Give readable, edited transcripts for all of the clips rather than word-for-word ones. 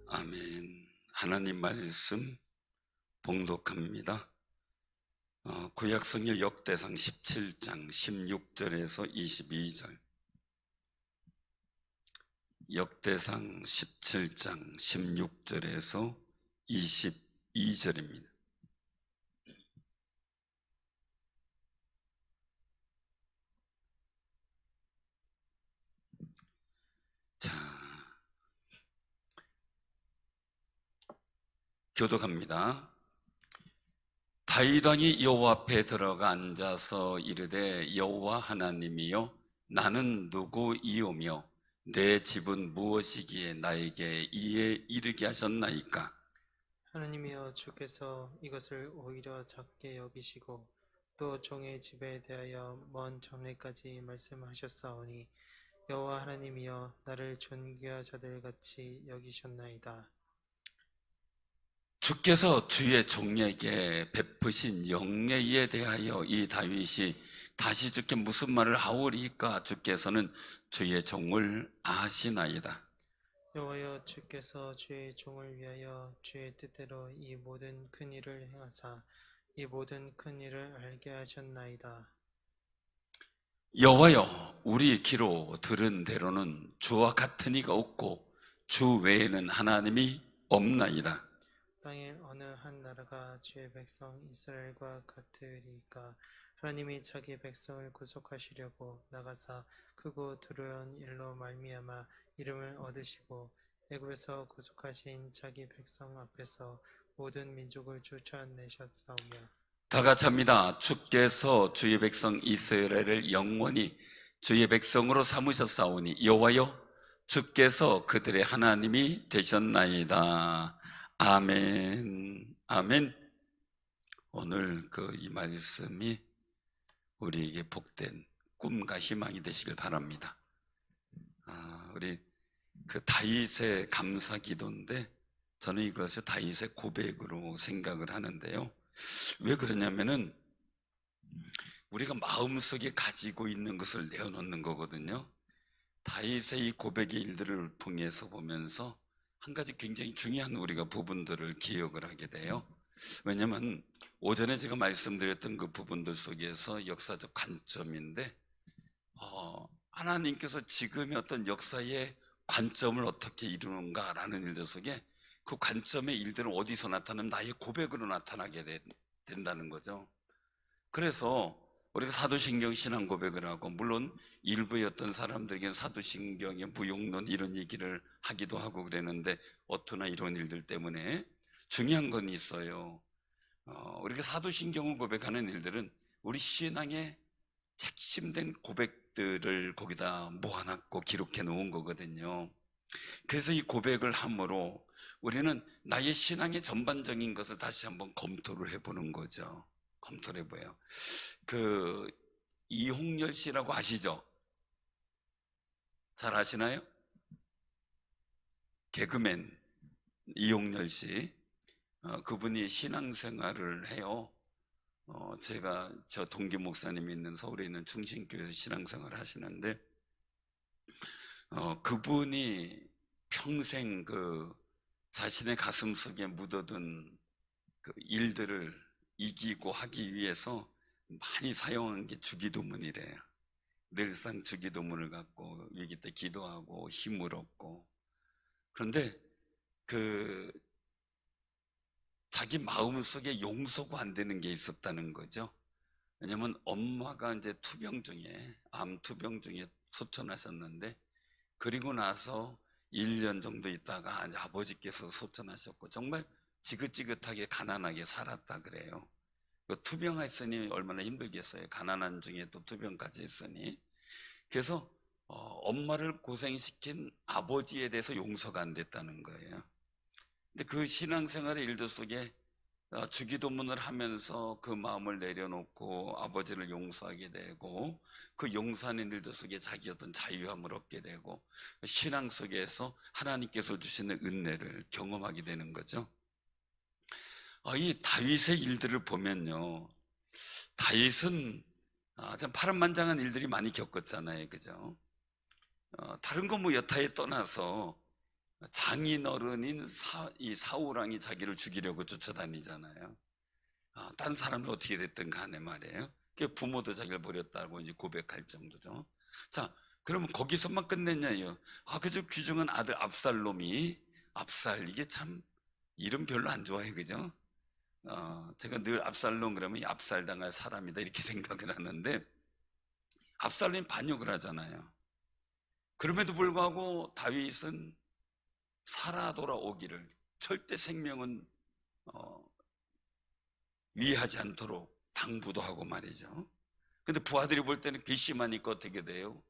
아멘. 하나님 말씀 봉독합니다. 구약성경 역대상 17장 16절에서 22절. 역대상 17장 16절에서 22절입니다. 자, 교독합니다. 다윗 왕이 여호와 앞에 들어가 앉아서 이르되, 여호와 하나님이여, 나는 누구이오며 내 집은 무엇이기에 나에게 이에 이르게 하셨나이까? 하나님이여, 주께서 이것을 오히려 작게 여기시고 또 종의 집에 대하여 먼 전에까지 말씀하셨사오니, 여호와 하나님이여, 나를 존귀한 자들같이 여기셨나이다. 주께서 주의 종에게 베푸신 영예에 대하여 이 다윗이 다시 주께 무슨 말을 하오리까? 주께서는 주의 종을 아시나이다. 여호와여, 주께서 주의 종을 위하여 주의 뜻대로 이 모든 큰 일을 행하사 이 모든 큰 일을 알게 하셨나이다. 여호와여, 우리 귀로 들은 대로는 주와 같은 이가 없고 주 외에는 하나님이 없나이다. 땅에 어느 한 나라가 주의 백성 이스라엘과 같으리까? 하나님이 자기 백성을 구속하시려고 나가사 크고 두려운 일로 말미암아 이름을 얻으시고 애굽에서 구속하신 자기 백성 앞에서 모든 민족을 쫓아내셨사오며, 다 같이 합니다. 주께서 주의 백성 이스라엘을 영원히 주의 백성으로 삼으셨사오니 여호와여, 주께서 그들의 하나님이 되셨나이다. 아멘. 아멘. 오늘 이 말씀이 우리에게 복된 꿈과 희망이 되시길 바랍니다. 우리 다윗의 감사 기도인데, 저는 이것을 다윗의 고백으로 생각을 하는데요. 왜 그러냐면은 우리가 마음속에 가지고 있는 것을 내어놓는 거거든요. 다윗의 이 고백의 일들을 통해서 보면서 한 가지 굉장히 중요한 우리가 부분들을 기억을 하게 돼요. 왜냐하면 오전에 제가 말씀드렸던 그 부분들 속에서 역사적 관점인데, 하나님께서 지금의 어떤 역사의 관점을 어떻게 이루는가라는 일들 속에 그 관점의 일들은 어디서 나타나면 나의 고백으로 나타나게 된다는 거죠. 그래서 우리가 사도신경 신앙 고백을 하고, 물론 일부의 어떤 사람들에게는 사도신경의 무용론 이런 얘기를 하기도 하고 그랬는데, 어떠나 이런 일들 때문에 중요한 건 있어요. 우리가 사도신경을 고백하는 일들은 우리 신앙의 핵심된 고백들을 거기다 모아놨고 기록해 놓은 거거든요. 그래서 이 고백을 함으로 우리는 나의 신앙의 전반적인 것을 다시 한번 검토를 해보는 거죠. 검토를 해봐요. 이홍열 씨라고 아시죠? 잘 아시나요? 개그맨 이홍열 씨. 그분이 신앙생활을 해요. 제가 저 동기 목사님이 있는 서울에 있는 충신교회에서 신앙생활을 하시는데, 그분이 평생 자신의 가슴 속에 묻어둔 일들을 이기고 하기 위해서 많이 사용한 게 주기도문이래요. 늘상 주기도문을 갖고 위기 때 기도하고 힘을 얻고. 그런데 자기 마음 속에 용서가 안 되는 게 있었다는 거죠. 왜냐면 엄마가 이제 암 투병 중에 소천하셨는데, 그리고 나서 1년 정도 있다가 이제 아버지께서 소천하셨고, 정말 지긋지긋하게 가난하게 살았다 그래요. 투병했으니 얼마나 힘들겠어요. 가난한 중에 또 투병까지 했으니. 그래서 엄마를 고생시킨 아버지에 대해서 용서가 안 됐다는 거예요. 근데 그 신앙생활의 일들 속에 주기도문을 하면서 그 마음을 내려놓고 아버지를 용서하게 되고, 그 용서하는 일들 속에 자기 어떤 자유함을 얻게 되고, 신앙 속에서 하나님께서 주시는 은혜를 경험하게 되는 거죠. 이 다윗의 일들을 보면요, 다윗은 참 파란만장한 일들이 많이 겪었잖아요, 그죠? 다른 거 여타에 떠나서 장인어른인 이 사울왕이 자기를 죽이려고 쫓아다니잖아요. 딴 사람이 어떻게 됐든 간에 말이에요. 그 부모도 자기를 버렸다고 이제 고백할 정도죠. 자, 그러면 거기서만 끝냈냐요? 그저 귀중한 아들 압살롬이, 압살, 이게 참 이름 별로 안 좋아해, 그죠? 제가 늘 압살롬 그러면 압살당할 사람이다 이렇게 생각을 하는데, 압살롬이 반역을 하잖아요. 그럼에도 불구하고 다윗은 살아 돌아오기를, 절대 생명은 위하지 않도록 당부도 하고 말이죠. 근데 부하들이 볼 때는 괘씸하니까 어떻게 돼요?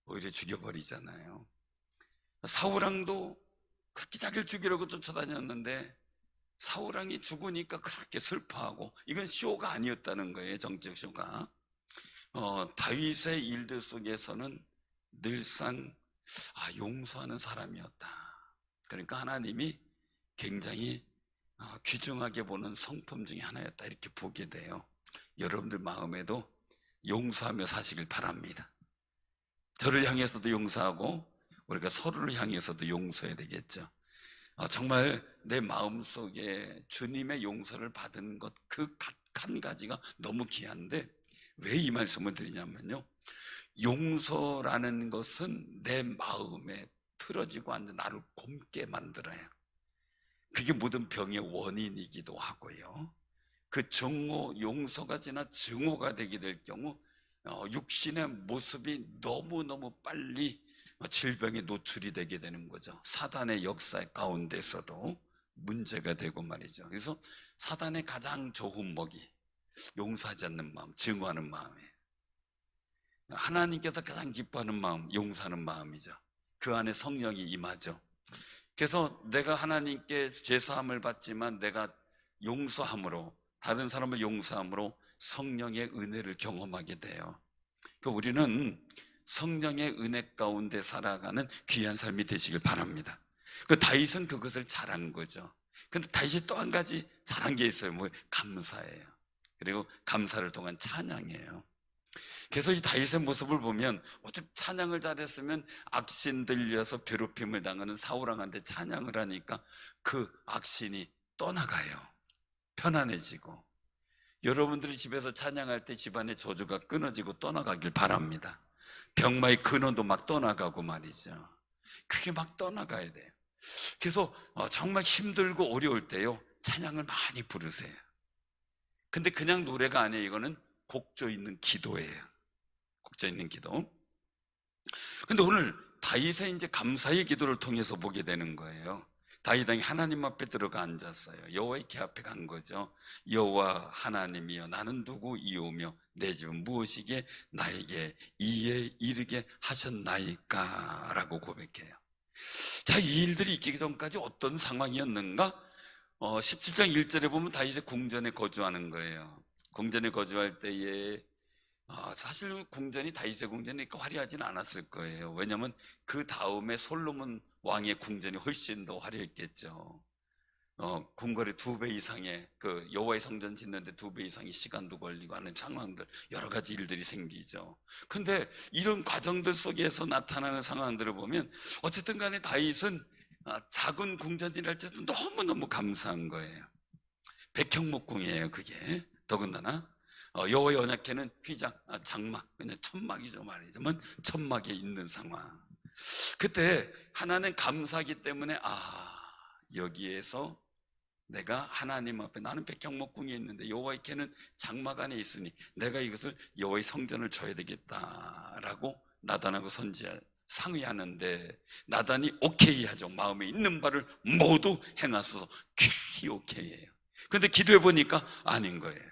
오히려 죽여버리잖아요. 사울왕도 그렇게 자기를 죽이려고 쫓아다녔는데 사울왕이 죽으니까 그렇게 슬퍼하고, 이건 쇼가 아니었다는 거예요. 정책 쇼가. 다윗의 일들 속에서는 늘상 용서하는 사람이었다. 그러니까 하나님이 굉장히 귀중하게 보는 성품 중에 하나였다, 이렇게 보게 돼요. 여러분들 마음에도 용서하며 사시길 바랍니다. 저를 향해서도 용서하고 우리가 서로를 향해서도 용서해야 되겠죠. 정말 내 마음속에 주님의 용서를 받은 것 그 각 한 가지가 너무 귀한데, 왜 이 말씀을 드리냐면요, 용서라는 것은 내 마음에 틀어지고 앉아 나를 곪게 만들어요. 그게 모든 병의 원인이기도 하고요. 그 정오, 용서가 지나 증오가 되게 될 경우 육신의 모습이 너무너무 빨리 질병에 노출이 되게 되는 거죠. 사단의 역사 가운데서도 문제가 되고 말이죠. 그래서 사단의 가장 좋은 먹이, 용서하지 않는 마음, 증오하는 마음이에요. 하나님께서 가장 기뻐하는 마음, 용서하는 마음이죠. 그 안에 성령이 임하죠. 그래서 내가 하나님께 죄사함을 받지만 내가 용서함으로, 다른 사람을 용서함으로 성령의 은혜를 경험하게 돼요. 우리는 성령의 은혜 가운데 살아가는 귀한 삶이 되시길 바랍니다. 다윗은 그것을 잘한 거죠. 근데 다윗이 또 한 가지 잘한 게 있어요. 감사예요. 그리고 감사를 통한 찬양이에요. 그래서 이 다윗의 모습을 보면, 오직 찬양을 잘했으면 악신 들려서 괴롭힘을 당하는 사울왕한테 찬양을 하니까 그 악신이 떠나가요. 편안해지고. 여러분들이 집에서 찬양할 때 집안의 저주가 끊어지고 떠나가길 바랍니다. 병마의 근원도 막 떠나가고 말이죠. 그게 막 떠나가야 돼요. 그래서 정말 힘들고 어려울 때요, 찬양을 많이 부르세요. 근데 그냥 노래가 아니에요. 이거는 곡조 있는 기도예요. 곡조 있는 기도. 근데 오늘 다윗의 이제 감사의 기도를 통해서 보게 되는 거예요. 다윗 왕이 하나님 앞에 들어가 앉았어요. 여호와의 궤 앞에 간 거죠. 여호와 하나님이여, 나는 누구이오며 내 집은 무엇이기에 나에게 이에 이르게 하셨나이까? 라고 고백해요. 자, 이 일들이 있기 전까지 어떤 상황이었는가? 17장 1절에 보면 다윗의 궁전에 거주하는 거예요. 궁전에 거주할 때에 사실 궁전이 다윗의 궁전이 화려하지는 않았을 거예요. 왜냐하면 그 다음에 솔로몬 왕의 궁전이 훨씬 더 화려했겠죠. 궁궐의 2배 이상의 여호와의 성전 짓는데 2배 이상의 시간도 걸리고 하는 상황들, 여러 가지 일들이 생기죠. 근데 이런 과정들 속에서 나타나는 상황들을 보면 어쨌든 간에 다윗은 작은 궁전이랄 때도 너무너무 감사한 거예요. 백형목궁이에요, 그게. 더군다나 여호와의 언약궤는 휘장, 장막, 그냥 천막이죠 말이지만 천막에 있는 상황. 그때 하나는 감사하기 때문에 여기에서 내가 하나님 앞에, 나는 백향목궁에 있는데 여호와의 궤는 장막 안에 있으니 내가 이것을 여호와의 성전을 져야 되겠다라고 나단하고 선지자 상의하는데, 나단이 오케이 하죠. 마음에 있는 바를 모두 행하소서. 귀히 오케이예요. 근데 기도해 보니까 아닌 거예요.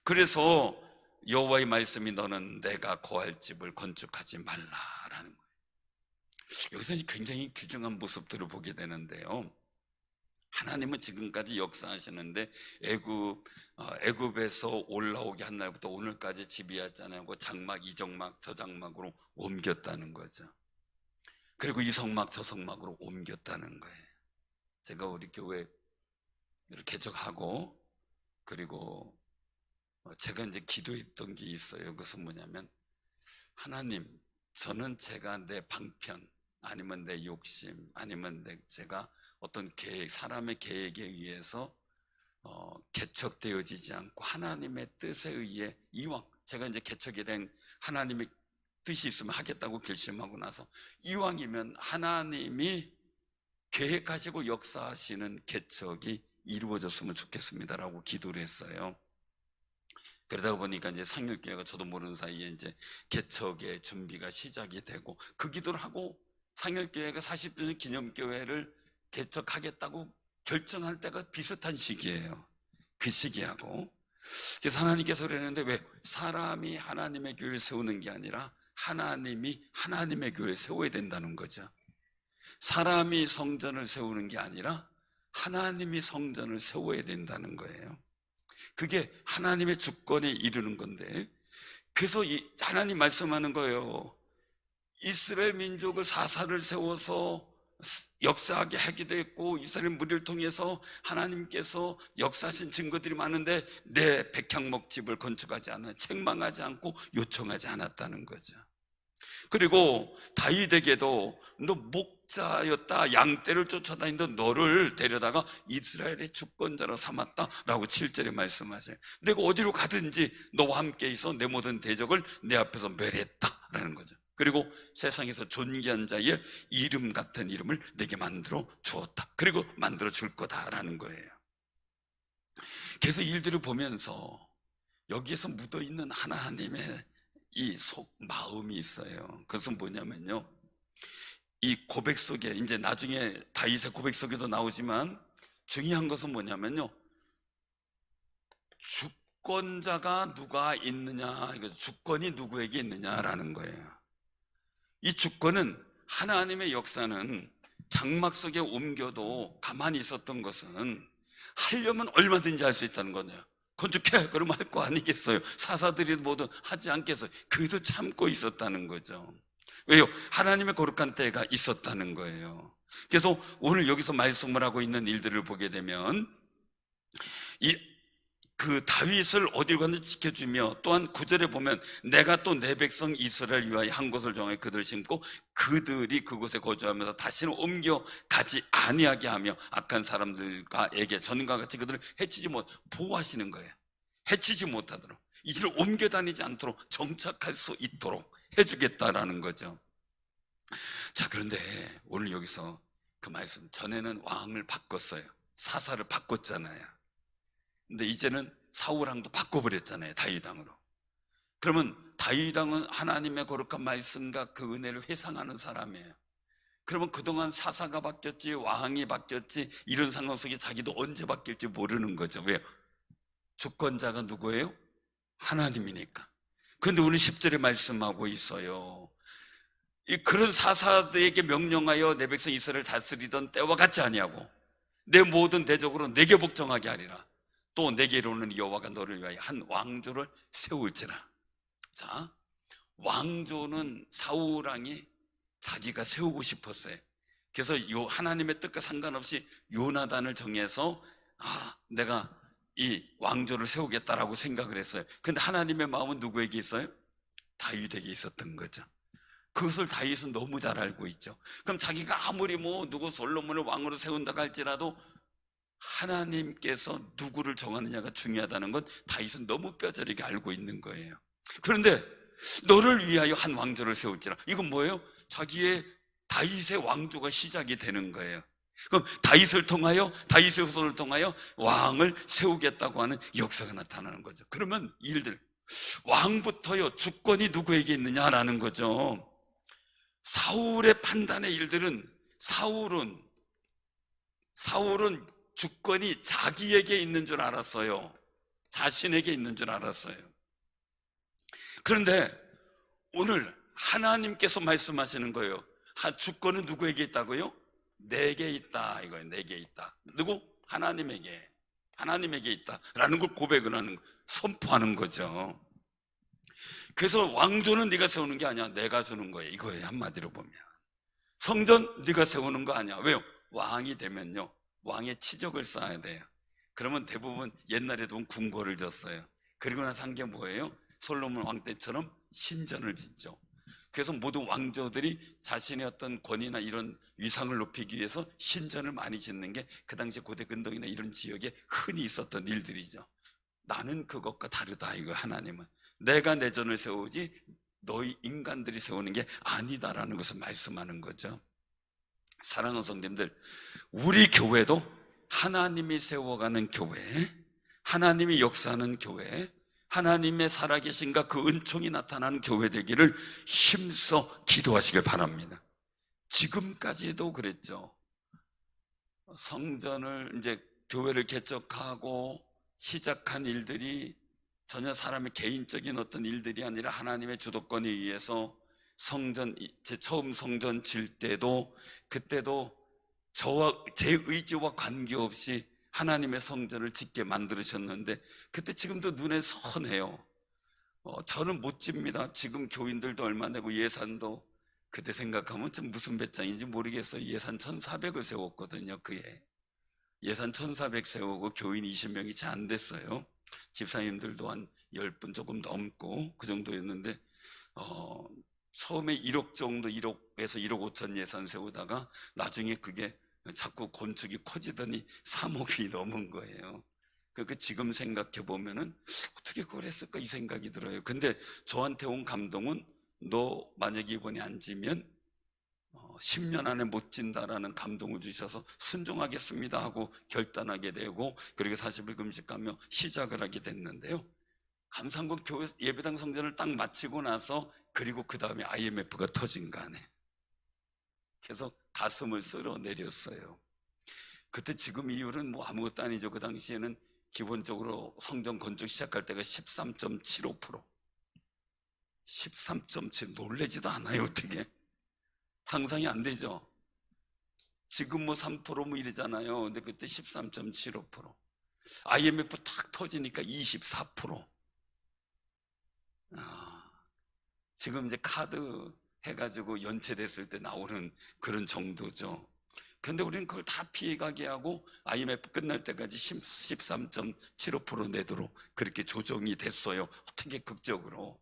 그래서 여호와의 말씀이 너는 내가 거할 집을 건축하지 말라라는 거예요. 여기서 굉장히 귀중한 모습들을 보게 되는데요, 하나님은 지금까지 역사하시는데 애굽에서 올라오게 한 날부터 오늘까지 지배했잖아요. 그 장막, 이 장막, 저 장막으로 옮겼다는 거죠. 그리고 이 성막, 저 성막으로 옮겼다는 거예요. 제가 우리 교회 개척하고, 그리고 제가 이제 기도했던 게 있어요. 그것은 뭐냐면, 하나님, 저는 제가 내 방편, 아니면 내 욕심, 아니면 제가 어떤 계획, 사람의 계획에 의해서 개척되어지지 않고 하나님의 뜻에 의해 이왕 제가 이제 개척이 된 하나님의 뜻이 있으면 하겠다고 결심하고 나서 이왕이면 하나님이 계획하시고 역사하시는 개척이 이루어졌으면 좋겠습니다라고 기도를 했어요. 그러다 보니까 이제 상륙교회가 저도 모르는 사이에 이제 개척의 준비가 시작이 되고, 그 기도를 하고 상륙교회가 40주년 기념교회를 개척하겠다고 결정할 때가 비슷한 시기예요. 그 시기하고. 그래서 하나님께서 그랬는데, 왜 사람이 하나님의 교회를 세우는 게 아니라 하나님이 하나님의 교회를 세워야 된다는 거죠. 사람이 성전을 세우는 게 아니라 하나님이 성전을 세워야 된다는 거예요. 그게 하나님의 주권에 이르는 건데, 그래서 하나님 말씀하는 거예요. 이스라엘 민족을 사사를 세워서 역사하게 하기도 했고, 이스라엘 무리를 통해서 하나님께서 역사하신 증거들이 많은데 내 백향목집을 건축하지 않아 책망하지 않고 요청하지 않았다는 거죠. 그리고 다윗에게도 너 목자였다, 양떼를 쫓아다니던 너를 데려다가 이스라엘의 주권자로 삼았다라고 7절에 말씀하세요. 내가 어디로 가든지 너와 함께 있어 내 모든 대적을 내 앞에서 멸했다라는 거죠. 그리고 세상에서 존귀한 자의 이름 같은 이름을 내게 만들어 주었다, 그리고 만들어 줄 거다라는 거예요. 그래서 일들을 보면서 여기에서 묻어있는 하나님의 이 속 마음이 있어요. 그것은 뭐냐면요, 이 고백 속에, 이제 나중에 다윗의 고백 속에도 나오지만 중요한 것은 뭐냐면요, 주권자가 누가 있느냐, 주권이 누구에게 있느냐라는 거예요. 이 주권은, 하나님의 역사는 장막 속에 옮겨도 가만히 있었던 것은 하려면 얼마든지 할 수 있다는 거네요. 건축해, 그러면 할 거 아니겠어요? 사사들이 뭐든 하지 않겠어요? 그래도 참고 있었다는 거죠. 왜요? 하나님의 거룩한 때가 있었다는 거예요. 그래서 오늘 여기서 말씀을 하고 있는 일들을 보게 되면 그 다윗을 어디로 가든지 지켜주며, 또한 9절에 보면 내가 또 내 백성 이스라엘 위하여 한 곳을 정하여 그들을 심고 그들이 그곳에 거주하면서 다시는 옮겨 가지 아니하게 하며 악한 사람들에게 전과 같이 그들을 해치지 못, 보호하시는 거예요. 해치지 못하도록, 이제는 옮겨 다니지 않도록 정착할 수 있도록 해주겠다라는 거죠. 자, 그런데 오늘 여기서 그 말씀, 전에는 왕을 바꿨어요. 사사를 바꿨잖아요. 근데 이제는 사울왕도 바꿔버렸잖아요, 다윗왕으로. 그러면 다윗왕은 하나님의 거룩한 말씀과 그 은혜를 회상하는 사람이에요. 그러면 그동안 사사가 바뀌었지, 왕이 바뀌었지, 이런 상황 속에 자기도 언제 바뀔지 모르는 거죠. 왜요? 주권자가 누구예요? 하나님이니까. 그런데 오늘 10절에 말씀하고 있어요. 그런 사사들에게 명령하여 내 백성 이스라엘을 다스리던 때와 같지 아니하고 내 모든 대적으로 내게 복종하게 하리라. 또 내게 이르는 여호와가 너를 위하여 한 왕조를 세울지라. 자, 왕조는 사울왕이 자기가 세우고 싶었어요. 그래서 하나님의 뜻과 상관없이 요나단을 정해서 내가 이 왕조를 세우겠다라고 생각을 했어요. 근데 하나님의 마음은 누구에게 있어요? 다윗에게 있었던 거죠. 그것을 다윗은 너무 잘 알고 있죠. 그럼 자기가 아무리 누구 솔로몬을 왕으로 세운다고 할지라도 하나님께서 누구를 정하느냐가 중요하다는 건 다윗은 너무 뼈저리게 알고 있는 거예요. 그런데 너를 위하여 한 왕조를 세울지라, 이건 뭐예요? 자기의 다윗의 왕조가 시작이 되는 거예요. 그럼 다윗을 통하여, 다윗의 후손을 통하여 왕을 세우겠다고 하는 역사가 나타나는 거죠. 그러면 일들, 왕부터요, 주권이 누구에게 있느냐라는 거죠. 사울의 판단의 일들은, 사울은 주권이 자기에게 있는 줄 알았어요. 자신에게 있는 줄 알았어요. 그런데 오늘 하나님께서 말씀하시는 거예요. 주권은 누구에게 있다고요? 내게 있다, 이거예요. 내게 있다. 누구? 하나님에게 있다라는 걸 고백을 하는 거예요. 선포하는 거죠. 그래서 왕조는 네가 세우는 게 아니야, 내가 주는 거예요, 이거예요. 한마디로 보면 성전 네가 세우는 거 아니야. 왜요? 왕이 되면요, 왕의 치적을 쌓아야 돼요. 그러면 대부분 옛날에도 궁궐을 졌어요. 그리고 나서 한 게 뭐예요? 솔로몬 왕 때처럼 신전을 짓죠. 그래서 모든 왕조들이 자신의 어떤 권위나 이런 위상을 높이기 위해서 신전을 많이 짓는 게 그 당시 고대 근동이나 이런 지역에 흔히 있었던 일들이죠. 나는 그것과 다르다, 이거 하나님은. 내가 내 전을 세우지 너희 인간들이 세우는 게 아니다라는 것을 말씀하는 거죠. 사랑하는 성도님들, 우리 교회도 하나님이 세워가는 교회, 하나님이 역사하는 교회, 하나님의 살아계신가 그 은총이 나타나는 교회 되기를 힘써 기도하시길 바랍니다. 지금까지도 그랬죠. 성전을 이제 교회를 개척하고 시작한 일들이 전혀 사람의 개인적인 어떤 일들이 아니라 하나님의 주도권에 의해서 성전, 제 처음 성전 질 때도 그때도 저와 제 의지와 관계없이 하나님의 성전을 짓게 만들으셨는데 그때 지금도 눈에 선해요. 저는 못 집니다. 지금 교인들도 얼마 내고 예산도 그때 생각하면 좀 무슨 배짱인지 모르겠어요. 예산 1,400을 세웠거든요. 그해 예산 1,400 세우고 교인 20명이 채 안 됐어요. 집사님들도 한 10분 조금 넘고 그 정도였는데 처음에 1억 정도, 1억에서 1억 5천 예산 세우다가 나중에 그게 자꾸 건축이 커지더니 3억이 넘은 거예요. 그러니까 지금 생각해 보면은 어떻게 그걸 했을까 이 생각이 들어요. 근데 저한테 온 감동은 너 만약에 이번에 안 지면 10년 안에 못 진다라는 감동을 주셔서 순종하겠습니다 하고 결단하게 되고, 그리고 40일 금식하며 시작을 하게 됐는데요. 감사한 건 교회 예배당 성전을 딱 마치고 나서 그리고 그 다음에 IMF가 터진 거 아니에요. 그래서 가슴을 쓸어내렸어요. 그때 지금 이율은 뭐 아무것도 아니죠. 그 당시에는 기본적으로 성전 건축 시작할 때가 13.75%. 13.7 놀래지도 않아요. 어떻게 상상이 안 되죠. 지금 뭐 3% 뭐 이러잖아요. 근데 그때 13.75%. IMF 탁 터지니까 24%. 지금 이제 카드 해가지고 연체됐을 때 나오는 그런 정도죠. 근데 우리는 그걸 다 피해가게 하고 IMF 끝날 때까지 13.75% 내도록 그렇게 조정이 됐어요. 어떻게 극적으로.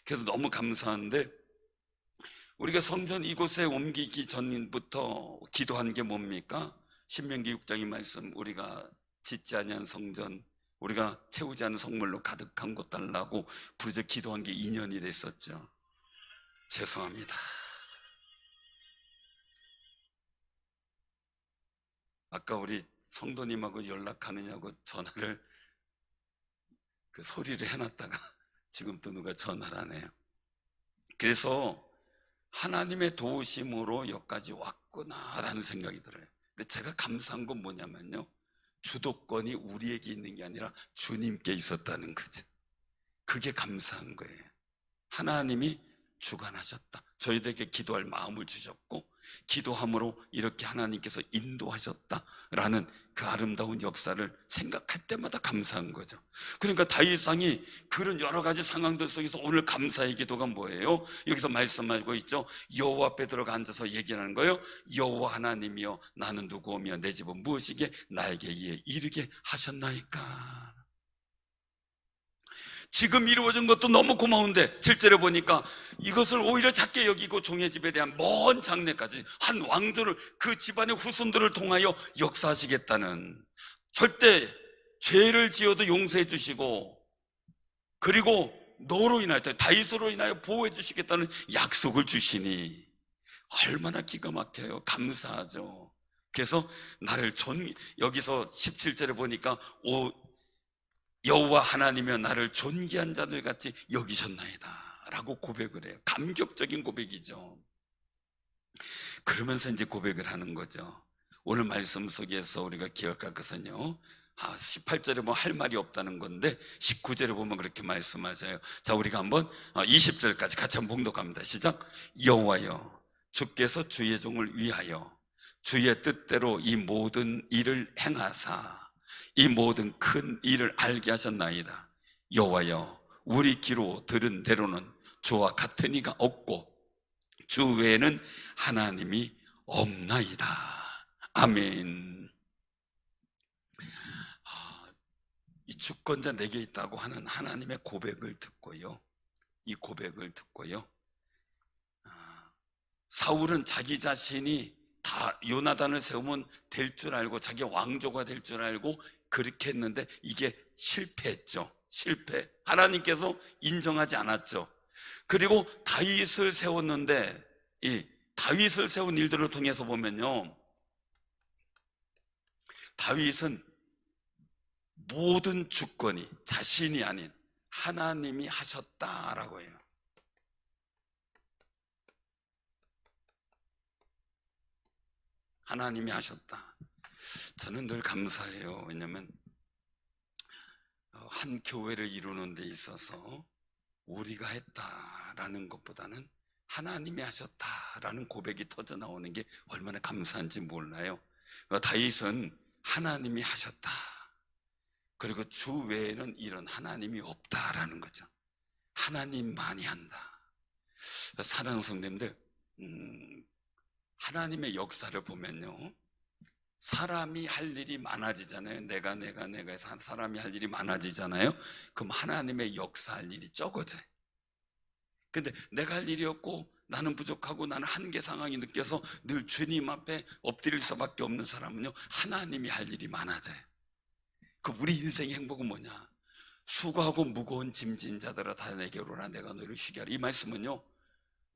그래서 너무 감사한데, 우리가 성전 이곳에 옮기기 전부터 기도한 게 뭡니까? 신명기 6장의 말씀, 우리가 짓지 아니한 성전, 우리가 채우지 않은 성물로 가득한 곳 달라고 부르짖어 기도한 게 2년이 됐었죠. 죄송합니다. 아까 우리 성도님하고 연락하느냐고 전화를 그 소리를 해놨다가 지금 또 누가 전화를 하네요. 그래서 하나님의 도우심으로 여기까지 왔구나라는 생각이 들어요. 근데 제가 감사한 건 뭐냐면요, 주도권이 우리에게 있는 게 아니라 주님께 있었다는 거죠. 그게 감사한 거예요. 하나님이 주관하셨다. 저희들에게 기도할 마음을 주셨고 기도함으로 이렇게 하나님께서 인도하셨다라는 그 아름다운 역사를 생각할 때마다 감사한 거죠. 그러니까 다윗 왕이 그런 여러 가지 상황들 속에서 오늘 감사의 기도가 뭐예요? 여기서 말씀하고 있죠. 여호와 앞에 들어가 앉아서 얘기하는 거예요. 여호와 하나님이여, 나는 누구오며 내 집은 무엇이게 나에게 이에 이르게 하셨나이까. 지금 이루어진 것도 너무 고마운데 7절에 보니까 이것을 오히려 작게 여기고 종의 집에 대한 먼 장래까지 한 왕조를, 그 집안의 후손들을 통하여 역사하시겠다는, 절대 죄를 지어도 용서해 주시고 그리고 너로 인하여, 다윗으로 인하여 보호해 주시겠다는 약속을 주시니 얼마나 기가 막혀요. 감사하죠. 그래서 나를 여기서 17절에 보니까 여호와 하나님이여 나를 존귀한 자들 같이 여기셨나이다 라고 고백을 해요. 감격적인 고백이죠. 그러면서 이제 고백을 하는 거죠. 오늘 말씀 속에서 우리가 기억할 것은요, 18절에 보면 할 말이 없다는 건데 19절에 보면 그렇게 말씀하세요. 자, 우리가 한번 20절까지 같이 한번 봉독합니다. 시작. 여호와여, 주께서 주의 종을 위하여 주의 뜻대로 이 모든 일을 행하사 이 모든 큰 일을 알게 하셨나이다. 여호와여, 우리 귀로 들은 대로는 주와 같은 이가 없고 주 외에는 하나님이 없나이다. 아멘. 이 주권자 내게 있다고 하는 하나님의 고백을 듣고요, 이 고백을 듣고요, 사울은 자기 자신이 다 요나단을 세우면 될 줄 알고 자기 왕조가 될 줄 알고 그렇게 했는데 이게 실패했죠. 실패. 하나님께서 인정하지 않았죠. 그리고 다윗을 세웠는데 이 다윗을 세운 일들을 통해서 보면요, 다윗은 모든 주권이 자신이 아닌 하나님이 하셨다라고 해요. 하나님이 하셨다. 저는 늘 감사해요. 왜냐하면 한 교회를 이루는 데 있어서 우리가 했다라는 것보다는 하나님이 하셨다라는 고백이 터져 나오는 게 얼마나 감사한지 몰라요. 다윗은 하나님이 하셨다. 그리고 주 외에는 이런 하나님이 없다라는 거죠. 하나님만이 한다. 사랑하는 성도님들, 하나님의 역사를 보면요, 사람이 할 일이 많아지잖아요. 내가 해서 사람이 할 일이 많아지잖아요. 그럼 하나님의 역사할 일이 적어져요. 근데 내가 할 일이 없고 나는 부족하고 나는 한계 상황이 느껴서 늘 주님 앞에 엎드릴 수밖에 없는 사람은요, 하나님이 할 일이 많아져요. 그 우리 인생의 행복은 뭐냐? 수고하고 무거운 짐진 자들아 다 내게로 오라, 내가 너희를 쉬게 하리. 이 말씀은요,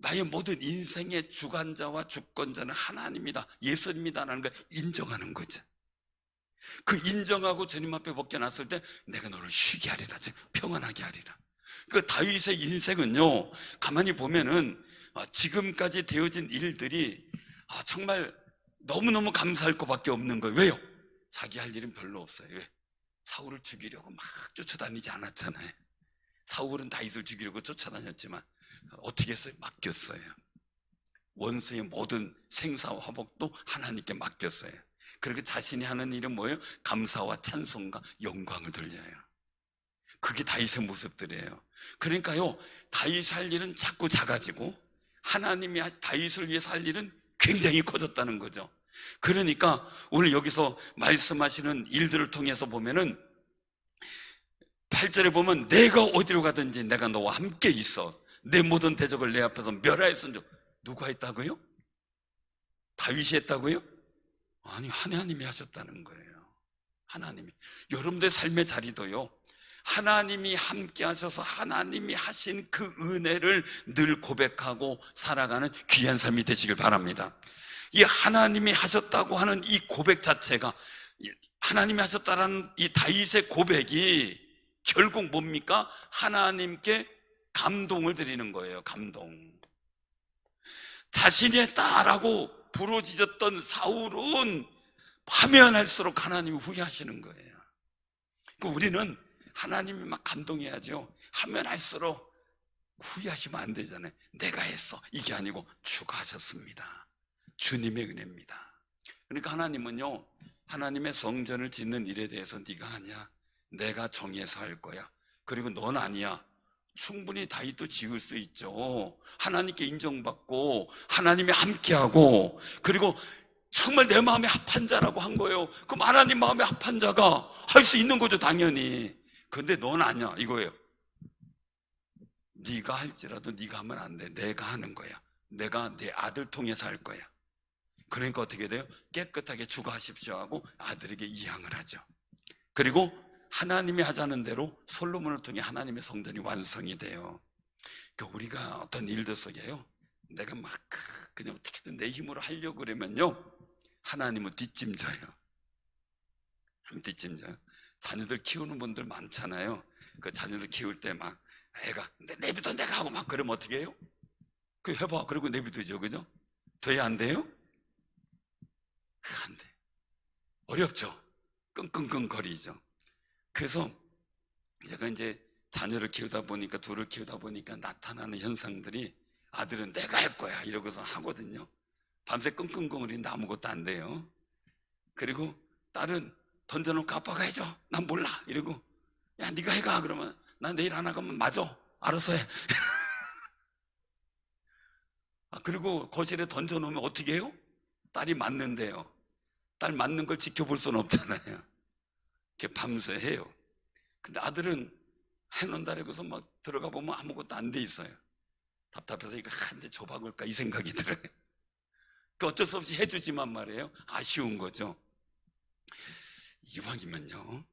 나의 모든 인생의 주관자와 주권자는 하나님이다, 예수님이다라는 걸 인정하는 거죠. 그 인정하고 주님 앞에 벗겨놨을 때 내가 너를 쉬게 하리라, 즉 평안하게 하리라. 그 다윗의 인생은요, 가만히 보면은 지금까지 되어진 일들이 정말 너무너무 감사할 것밖에 없는 거예요. 왜요? 자기 할 일은 별로 없어요. 왜? 사울을 죽이려고 막 쫓아다니지 않았잖아요. 사울은 다윗을 죽이려고 쫓아다녔지만 어떻게 했어요? 맡겼어요. 원수의 모든 생사와 화복도 하나님께 맡겼어요. 그리고 자신이 하는 일은 뭐예요? 감사와 찬송과 영광을 돌려요. 그게 다윗의 모습들이에요. 그러니까요, 다윗이 할 일은 자꾸 작아지고 하나님이 다윗을 위해서 할 일은 굉장히 커졌다는 거죠. 그러니까 오늘 여기서 말씀하시는 일들을 통해서 보면은 8절에 보면 내가 어디로 가든지 내가 너와 함께 있어 내 모든 대적을 내 앞에서 멸하였은즉. 누가 했다고요? 다윗이 했다고요? 아니, 하나님이 하셨다는 거예요. 하나님이. 여러분들 삶의 자리도요, 하나님이 함께 하셔서 하나님이 하신 그 은혜를 늘 고백하고 살아가는 귀한 삶이 되시길 바랍니다. 이 하나님이 하셨다고 하는 이 고백 자체가, 하나님이 하셨다라는 이 다윗의 고백이 결국 뭡니까? 하나님께 감동을 드리는 거예요. 감동. 자신이 했다라고 부르짖었던 사울은 하면 할수록 하나님이 후회하시는 거예요. 우리는 하나님이 막 감동해야죠. 하면 할수록 후회하시면 안 되잖아요. 내가 했어, 이게 아니고 주가 하셨습니다. 주님의 은혜입니다. 그러니까 하나님은요, 하나님의 성전을 짓는 일에 대해서 네가 하냐? 내가 정해서 할 거야. 그리고 넌 아니야. 충분히 다윗도 지을 수 있죠. 하나님께 인정받고 하나님이 함께하고, 그리고 정말 내 마음에 합한 자라고 한 거예요. 그럼 하나님 마음에 합한 자가 할 수 있는 거죠, 당연히. 근데 넌 아니야, 이거예요. 네가 할지라도 네가 하면 안 돼. 내가 하는 거야. 내가 내 아들 통해서 할 거야. 그러니까 어떻게 돼요? 깨끗하게 주가 하십시오 하고 아들에게 이양을 하죠. 그리고 하나님이 하자는 대로 솔로몬을 통해 하나님의 성전이 완성이 돼요. 그러니까 우리가 어떤 일들 속에요, 내가 막 그냥 어떻게든 내 힘으로 하려고 그러면요, 하나님은 뒷짐져요. 뒷짐져요. 자녀들 키우는 분들 많잖아요. 그 자녀들 키울 때 막 애가 내비둬 내가 하고 막 그러면 어떻게 해요? 그 해봐. 그리고 내비두죠, 그죠? 돼야 안 돼요? 안 돼. 어렵죠. 끙끙끙거리죠. 그래서 제가 이제 자녀를 키우다 보니까, 둘을 키우다 보니까 나타나는 현상들이, 아들은 내가 할 거야 이러고서 하거든요. 밤새 끙끙거리는데 아무것도 안 돼요. 그리고 딸은 던져놓고 아빠가 해줘, 난 몰라 이러고, 야 네가 해가. 그러면 나 내일 안 하면 맞아, 알아서 해. 그리고 거실에 던져놓으면 어떻게 해요? 딸이 맞는데요, 딸 맞는 걸 지켜볼 수는 없잖아요. 이렇게 밤새 해요. 근데 아들은 해놓는다 그래서 막 들어가 보면 아무것도 안 돼 있어요. 답답해서 이거 한 대 줘박을까 이 생각이 들어요. 그 어쩔 수 없이 해주지만 말이에요. 아쉬운 거죠. 이왕이면요,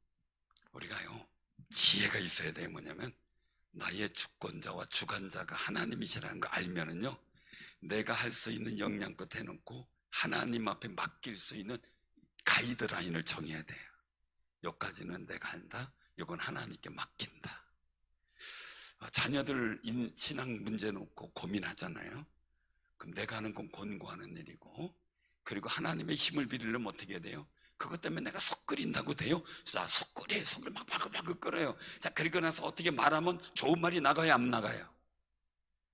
우리가요, 지혜가 있어야 돼요. 뭐냐면 나의 주권자와 주관자가 하나님이시라는 거 알면은요, 내가 할 수 있는 역량껏 해놓고 하나님 앞에 맡길 수 있는 가이드라인을 정해야 돼요. 여기까지는 내가 한다, 이건 하나님께 맡긴다. 자녀들 신앙 문제 놓고 고민하잖아요. 그럼 내가 하는 건 권고하는 일이고, 그리고 하나님의 힘을 빌리려면 어떻게 해야 돼요? 그것 때문에 내가 속 끓인다고 돼요? 자, 속 끓여요. 속을 막 끓여요. 자, 그리고 나서 어떻게 말하면 좋은 말이 나가요? 안 나가요?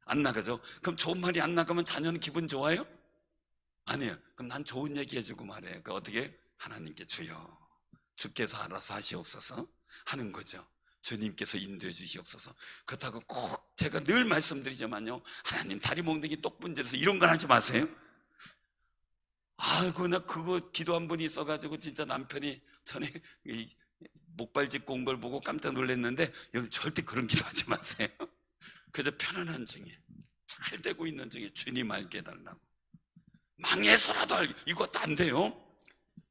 안 나가죠? 그럼 좋은 말이 안 나가면 자녀는 기분 좋아요? 아니에요. 그럼 난 좋은 얘기 해주고 말해요. 그 어떻게? 하나님께 주여, 주께서 알아서 하시옵소서 하는 거죠. 주님께서 인도해 주시옵소서. 그렇다고 꼭 제가 늘 말씀드리지만요, 하나님 다리 몽둥이 똑 분질러서 이런 건 하지 마세요. 아이고, 나 그거 기도 한 분이 있어가지고 진짜 남편이 전에 목발 짚고 온 걸 보고 깜짝 놀랐는데, 여러분 절대 그런 기도하지 마세요. 그저 편안한 중에, 잘 되고 있는 중에 주님 알게 해달라고, 망해서라도 알게, 이것도 안 돼요.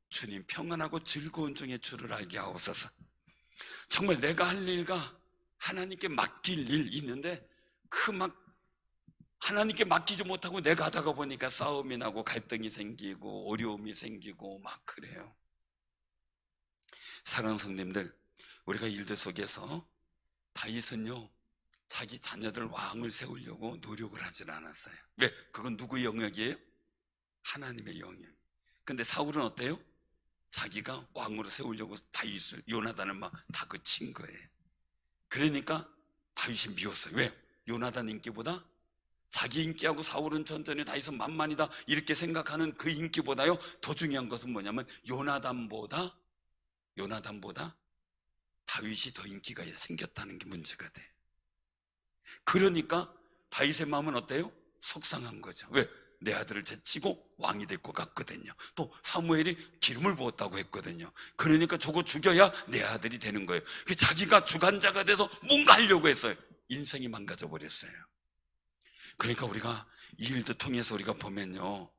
주님 평안하고 즐거운 중에 주를 알게 하옵소서. 정말 내가 할 일과 하나님께 맡길 일 있는데 막 하나님께 맡기지 못하고 내가 하다가 보니까 싸움이 나고 갈등이 생기고 어려움이 생기고 막 그래요. 사랑하는 성님들, 우리가 일들 속에서 다윗은요, 자기 자녀들 왕을 세우려고 노력을 하질 않았어요. 왜? 그건 누구의 영역이에요? 하나님의 영역. 근데 사울은 어때요? 자기가 왕으로 세우려고 다윗을, 요나단을 막 다그친 거예요. 그러니까 다윗이 미웠어요. 왜? 요나단 인기보다 자기 인기하고 사울은 천천히, 다윗은 만만이다 이렇게 생각하는 그 인기보다요, 더 중요한 것은 뭐냐면 요나단보다 다윗이 더 인기가 생겼다는 게 문제가 돼. 그러니까 다윗의 마음은 어때요? 속상한 거죠. 왜? 내 아들을 제치고 왕이 될 것 같거든요. 또 사무엘이 기름을 부었다고 했거든요. 그러니까 저거 죽여야 내 아들이 되는 거예요. 자기가 주관자가 돼서 뭔가 하려고 했어요. 인생이 망가져 버렸어요. 그러니까 우리가 이 일도 통해서 우리가 보면요,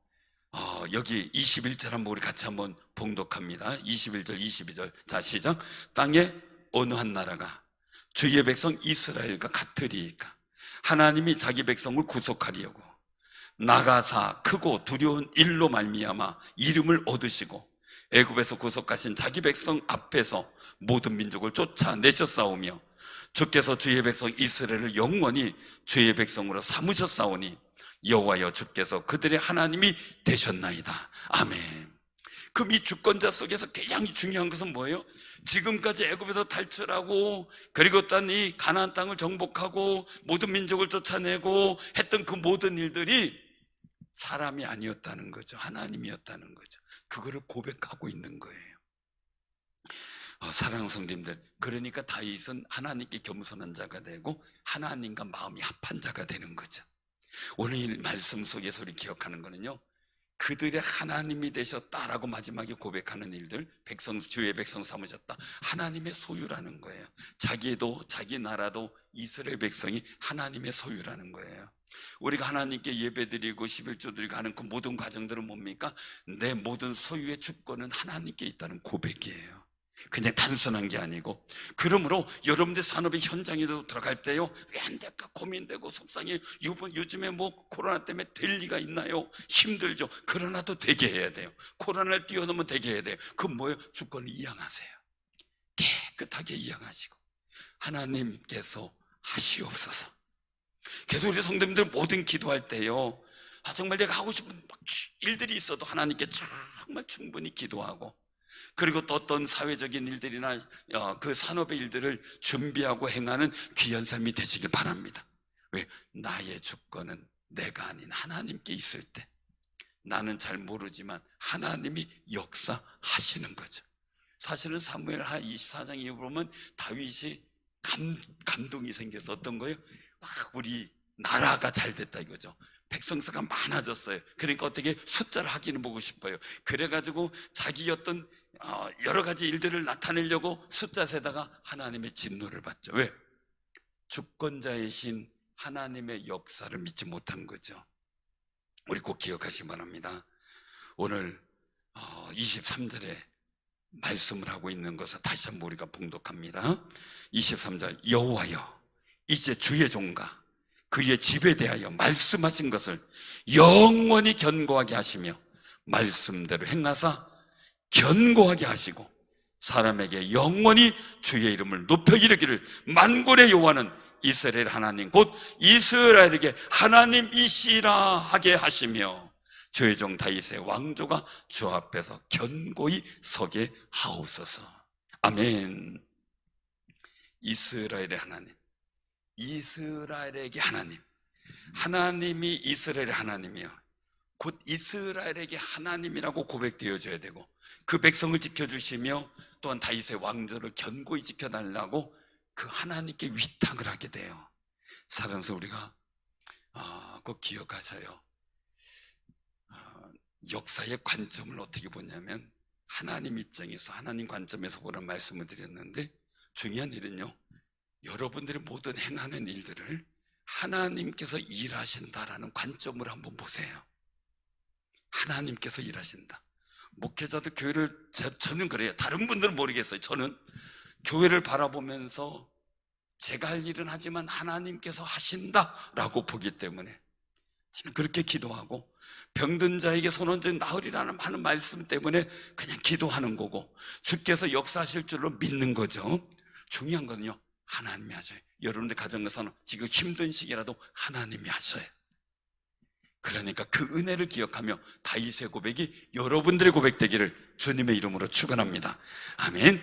여기 21절 한번 우리 같이 한번 봉독합니다. 21절 22절. 자, 시작. 땅에 어느 한 나라가 주의 백성 이스라엘과 같으리이까 하나님이 자기 백성을 구속하려고 나가사 크고 두려운 일로 말미암아 이름을 얻으시고 애굽에서 구속하신 자기 백성 앞에서 모든 민족을 쫓아내셨사오며 주께서 주의 백성 이스라엘을 영원히 주의 백성으로 삼으셨사오니 여호와여 주께서 그들의 하나님이 되셨나이다. 아멘. 그럼 이 주권자 속에서 가장 중요한 것은 뭐예요? 지금까지 애굽에서 탈출하고, 그리고 또 이 가나안 땅을 정복하고 모든 민족을 쫓아내고 했던 그 모든 일들이 사람이 아니었다는 거죠. 하나님이었다는 거죠. 그거를 고백하고 있는 거예요. 사랑하는 성도님들, 그러니까 다윗은 하나님께 겸손한 자가 되고 하나님과 마음이 합한 자가 되는 거죠. 오늘 이 말씀 속에서 우리 기억하는 거는요, 그들의 하나님이 되셨다라고 마지막에 고백하는 일들, 주의 백성 삼으셨다, 하나님의 소유라는 거예요. 자기도 자기 나라도 이스라엘 백성이 하나님의 소유라는 거예요. 우리가 하나님께 예배드리고 11조 드리고 하는 그 모든 과정들은 뭡니까? 내 모든 소유의 주권은 하나님께 있다는 고백이에요. 그냥 단순한 게 아니고. 그러므로 여러분들 산업의 현장에도 들어갈 때요, 왜 안 될까 고민되고 속상해요. 요즘에 뭐 코로나 때문에 될 리가 있나요? 힘들죠. 그러나도 되게 해야 돼요. 코로나를 뛰어넘으면 되게 해야 돼요. 그건 뭐예요? 주권을 이양하세요. 깨끗하게 이양하시고 하나님께서 하시옵소서. 그래서 우리 성도님들 모든 기도할 때요, 정말 내가 하고 싶은 일들이 있어도 하나님께 정말 충분히 기도하고, 그리고 또 어떤 사회적인 일들이나 그 산업의 일들을 준비하고 행하는 귀한 삶이 되시길 바랍니다. 왜? 나의 주권은 내가 아닌 하나님께 있을 때 나는 잘 모르지만 하나님이 역사하시는 거죠. 사실은 사무엘하 24장 이후 보면 다윗이 감동이 생겨서 어떤 거예요? 우리 나라가 잘 됐다 이거죠. 백성수가 많아졌어요. 그러니까 어떻게 숫자를 확인해 보고 싶어요. 그래가지고 자기 어떤 여러 가지 일들을 나타내려고 숫자 세다가 하나님의 진노를 받죠. 왜? 주권자이신 하나님의 역사를 믿지 못한 거죠. 우리 꼭 기억하시기 바랍니다. 오늘 23절에 말씀을 하고 있는 것을 다시 한번 우리가 봉독합니다. 23절, 여호와여 이제 주의 종과 그의 집에 대하여 말씀하신 것을 영원히 견고하게 하시며 말씀대로 행하사 견고하게 하시고 사람에게 영원히 주의 이름을 높여 이르기를 만군의 여호와는 이스라엘 하나님 곧 이스라엘에게 하나님이시라 하게 하시며 주의 종 다윗의 왕조가 주 앞에서 견고히 서게 하옵소서. 아멘. 이스라엘의 하나님, 이스라엘에게 하나님, 하나님이 이스라엘의 하나님이요 곧 이스라엘에게 하나님이라고 고백되어져야 되고 그 백성을 지켜주시며 또한 다윗의 왕조를 견고히 지켜달라고 그 하나님께 위탁을 하게 돼요. 사랑해서 우리가 꼭 기억하셔요. 역사의 관점을 어떻게 보냐면 하나님 입장에서 하나님 관점에서 보란 말씀을 드렸는데 중요한 일은요, 여러분들이 모든 행하는 일들을 하나님께서 일하신다라는 관점으로 한번 보세요. 하나님께서 일하신다. 목회자도 교회를, 저는 그래요. 다른 분들은 모르겠어요. 저는 교회를 바라보면서 제가 할 일은 하지만 하나님께서 하신다라고 보기 때문에 저는 그렇게 기도하고 병든 자에게 손 얹어 나으리라는 하는 말씀 때문에 그냥 기도하는 거고 주께서 역사하실 줄로 믿는 거죠. 중요한 건요, 하나님이 하셔요. 여러분들 가정에서는 지금 힘든 시기라도 하나님이 하셔요. 그러니까 그 은혜를 기억하며 다윗의 고백이 여러분들의 고백 되기를 주님의 이름으로 축원합니다. 아멘.